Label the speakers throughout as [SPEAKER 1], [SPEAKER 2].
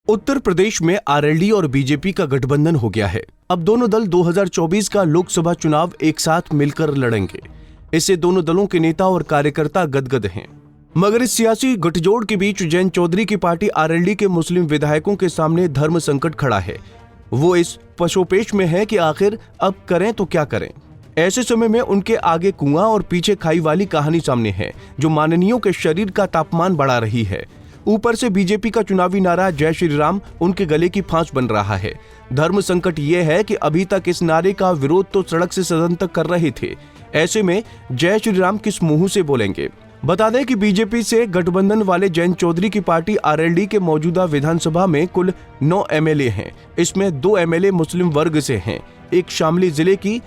[SPEAKER 1] उत्तर प्रदेश में आरएलडी और बीजेपी का गठबंधन हो गया है। अब दोनों दल 2024 का लोकसभा चुनाव एक साथ मिलकर लड़ेंगे। इससे दोनों दलों के नेता और कार्यकर्ता गदगद हैं। मगर इस सियासी गठजोड़ के बीच जयंत चौधरी की पार्टी आरएलडी के मुस्लिम विधायकों के सामने धर्म संकट खड़ा है। वो इस पशोपेश में है कि आखिर अब करें तो क्या करें। ऐसे समय में उनके आगे कुआं और पीछे खाई वाली कहानी सामने है, जो माननीयों के शरीर का तापमान बढ़ा रही है। ऊपर से बीजेपी का चुनावी नारा जय श्री राम उनके गले की फांस बन रहा है। धर्म संकट ये है कि अभी तक इस नारे का विरोध तो सड़क से सदन तक कर रहे थे। ऐसे में जय श्री राम किस मुंह से बोलेंगे। बता दें कि बीजेपी से गठबंधन वाले जयंत चौधरी की पार्टी आरएलडी के मौजूदा विधानसभा में कुल 9 एमएलए हैं। इसमें 2 एमएलए मुस्लिम वर्ग से हैं। एक शामली जिले की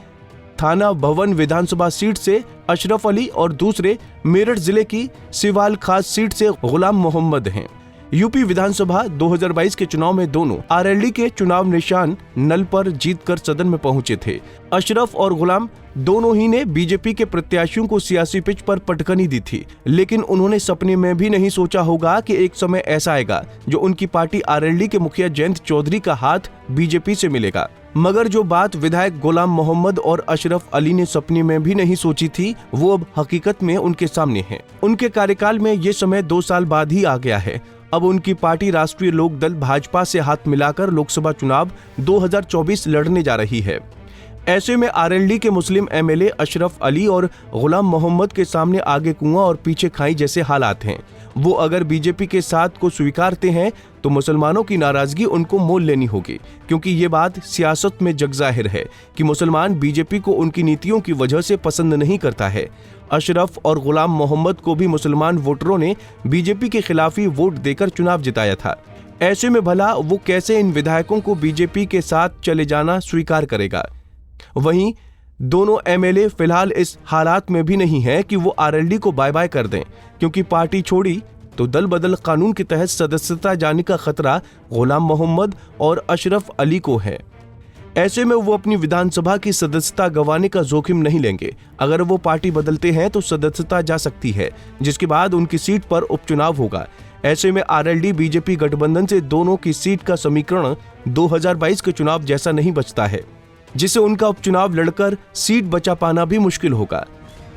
[SPEAKER 1] थाना भवन विधानसभा सीट से अशरफ अली और दूसरे मेरठ जिले की सिवाल खास सीट से गुलाम मोहम्मद हैं। यूपी विधानसभा 2022 के चुनाव में दोनों आरएलडी के चुनाव निशान नल पर जीतकर सदन में पहुंचे थे। अशरफ और गुलाम दोनों ही ने बीजेपी के प्रत्याशियों को सियासी पिच पर पटकनी दी थी, लेकिन उन्होंने सपने में भी नहीं सोचा होगा कि एक समय ऐसा आएगा जो उनकी पार्टी आरएलडी के मुखिया जयंत चौधरी का हाथ बीजेपी से मिलेगा। मगर जो बात विधायक गुलाम मोहम्मद और अशरफ अली ने सपने में भी नहीं सोची थी, वो अब हकीकत में उनके सामने है। उनके कार्यकाल में ये समय 2 साल बाद ही आ गया है। अब उनकी पार्टी राष्ट्रीय लोक दल भाजपा से हाथ मिलाकर लोकसभा चुनाव 2024 लड़ने जा रही है। ऐसे में आरएलडी के मुस्लिम एमएलए अशरफ अली और गुलाम मोहम्मद के सामने आगे कुआं और पीछे खाई जैसे हालात हैं। वो अगर बीजेपी के साथ को स्वीकारते हैं तो मुसलमानों की नाराजगी उनको मोल लेनी होगी, क्योंकि ये बात सियासत में जग जाहिर है कि मुसलमान बीजेपी को उनकी नीतियों की वजह से पसंद नहीं करता है। अशरफ और गुलाम मोहम्मद को भी मुसलमान वोटरों ने बीजेपी के खिलाफ ही वोट देकर चुनाव जिताया था। ऐसे में भला वो कैसे इन विधायकों को बीजेपी के साथ चले जाना स्वीकार करेगा। वहीं दोनों एमएलए फिलहाल इस हालात में भी नहीं है कि वो आरएलडी को बाय बाय कर दें, क्योंकि पार्टी छोड़ी तो दल बदल कानून के तहत सदस्यता जाने का खतरा गुलाम मोहम्मद और अशरफ अली को है। ऐसे में वो अपनी विधानसभा की सदस्यता गंवाने का जोखिम नहीं लेंगे। अगर वो पार्टी बदलते हैं तो सदस्यता जा सकती है, जिसके बाद उनकी सीट पर उपचुनाव होगा। ऐसे में आरएलडी बीजेपी गठबंधन से दोनों की सीट का समीकरण 2022 के चुनाव जैसा नहीं बचता है, जिसे उनका उपचुनाव लड़कर सीट बचा पाना भी मुश्किल होगा।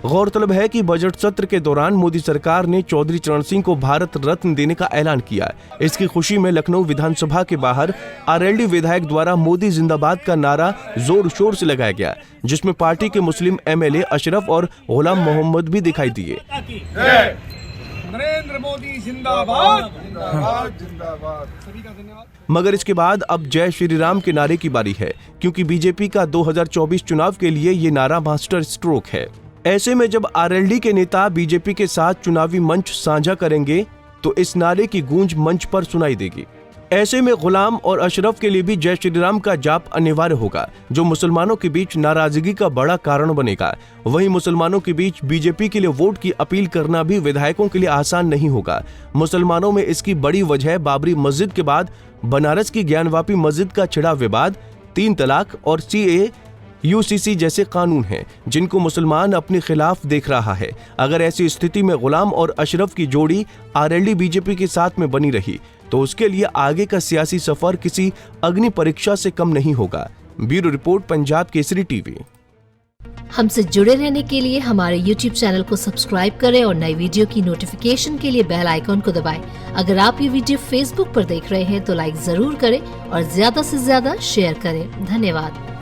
[SPEAKER 1] गौरतलब है कि बजट सत्र के दौरान मोदी सरकार ने चौधरी चरण सिंह को भारत रत्न देने का ऐलान किया। इसकी खुशी में लखनऊ विधानसभा के बाहर आरएलडी विधायक द्वारा मोदी जिंदाबाद का नारा जोर शोर से लगाया गया, जिसमें पार्टी के मुस्लिम एमएलए अशरफ और गुलाम मोहम्मद भी दिखाई दिए।
[SPEAKER 2] नरेंद्र मोदी जिंदाबाद जिंदाबाद जिंदाबाद। सभी का धन्यवाद।
[SPEAKER 1] मगर इसके बाद अब जय श्री राम के नारे की बारी है, क्योंकि बीजेपी का 2024 चुनाव के लिए ये नारा मास्टर स्ट्रोक है। ऐसे में जब आरएलडी के नेता बीजेपी के साथ चुनावी मंच साझा करेंगे तो इस नारे की गूंज मंच पर सुनाई देगी। ऐसे में गुलाम और अशरफ के लिए भी जय श्री राम का जाप अनिवार्य होगा, जो मुसलमानों के बीच नाराजगी का बड़ा कारण बनेगा। वहीं मुसलमानों के बीच बीजेपी के लिए वोट की अपील करना भी विधायकों के लिए आसान नहीं होगा। मुसलमानों में इसकी बड़ी वजह बाबरी मस्जिद के बाद बनारस की ज्ञानवापी मस्जिद का छिड़ा विवाद, 3 तलाक और सीएए यूसीसी जैसे कानून हैं, जिनको मुसलमान अपने खिलाफ देख रहा है। अगर ऐसी स्थिति में गुलाम और अशरफ की जोड़ी आरएलडी बीजेपी के साथ में बनी रही तो उसके लिए आगे का सियासी सफर किसी अग्नि परीक्षा से कम नहीं होगा। Bureau report, Punjab Kesari TV.
[SPEAKER 3] हमसे जुड़े रहने के लिए हमारे YouTube चैनल को सब्सक्राइब करें और नई वीडियो की नोटिफिकेशन के लिए बेल आइकॉन को दबाएं। अगर आप ये वीडियो Facebook पर देख रहे हैं तो लाइक जरूर करें और ज्यादा से ज्यादा शेयर करें। धन्यवाद।